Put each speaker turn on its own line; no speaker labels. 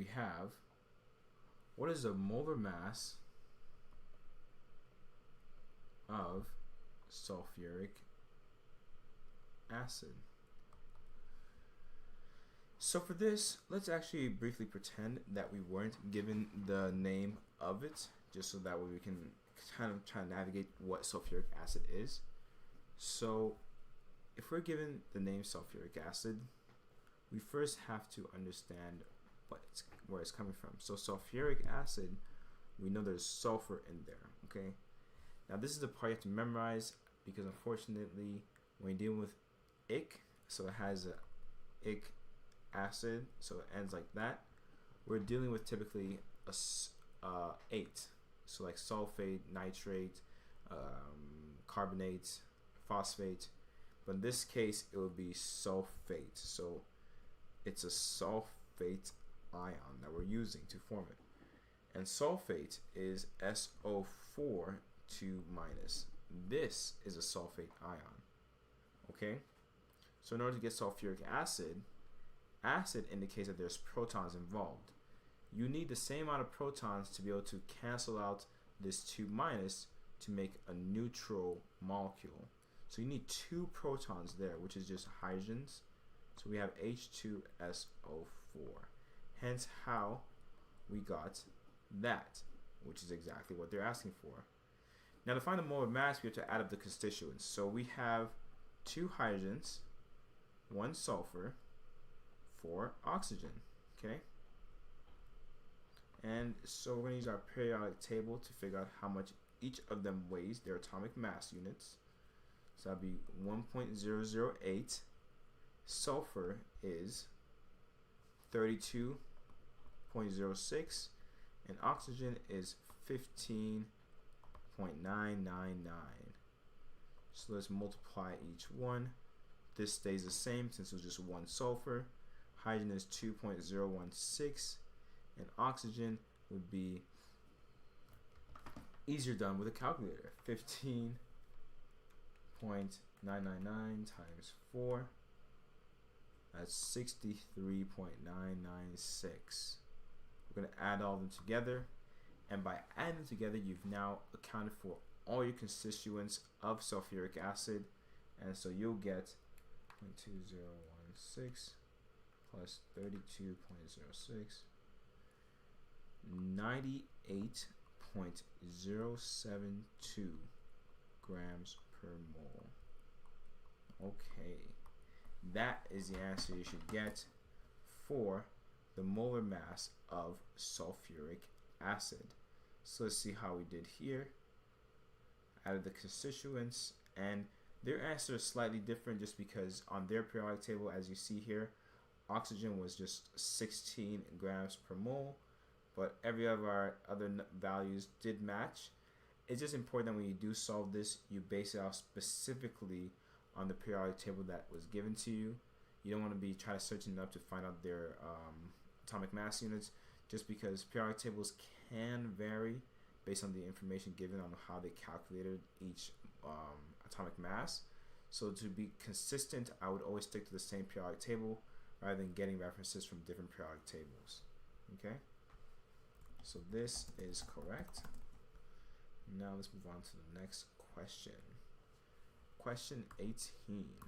we have, what is the molar mass of sulfuric acid? So for this, let's actually briefly pretend that we weren't given the name of it, just so that way we can kind of try to navigate what sulfuric acid is. So if we're given the name sulfuric acid, we first have to understand where it's coming from. So sulfuric acid, we know there's sulfur in there, okay? Now this is the part you have to memorize, because unfortunately when you're dealing with ic, so it has a ic acid, so it ends like that, we're dealing with typically a 8, so like sulfate, nitrate, carbonate, phosphate, but in this case it would be sulfate. So it's a sulfate ion that we're using to form it, and sulfate is SO4 2 minus. This is a sulfate ion, okay? So in order to get sulfuric acid, acid indicates that there's protons involved. You need the same amount of protons to be able to cancel out this 2 minus to make a neutral molecule. So you need 2 protons there, which is just hydrogens. So we have H2SO4. Hence how we got that, which is exactly what they're asking for. Now to find the molar mass, we have to add up the constituents. So we have 2 hydrogens, 1 sulfur, 4 oxygen, okay? And so we're going to use our periodic table to figure out how much each of them weighs, their atomic mass units. So that'd be 1.008. Sulfur is 32.06, and oxygen is 15.999. So let's multiply each one. This stays the same since it was just 1 sulfur. Hydrogen is 2.016, and oxygen would be easier done with a calculator. 15.999 times 4. That's 63.996. We're going to add all of them together, and by adding them together, you've now accounted for all your constituents of sulfuric acid, and so you'll get 0.2016 plus 32.06, 98.072 grams per mole. Okay, that is the answer you should get for the molar mass of sulfuric acid. So let's see how we did here. Added the constituents, and their answer is slightly different just because on their periodic table, as you see here, oxygen was just 16 grams per mole, but every of our other values did match. It's just important that when you do solve this, you base it off specifically on the periodic table that was given to you. You don't want to be trying to searching up to find out their atomic mass units, just because periodic tables can vary based on the information given on how they calculated each atomic mass. So to be consistent, I would always stick to the same periodic table rather than getting references from different periodic tables. Okay, so this is correct. Now let's move on to the next question. Question 18.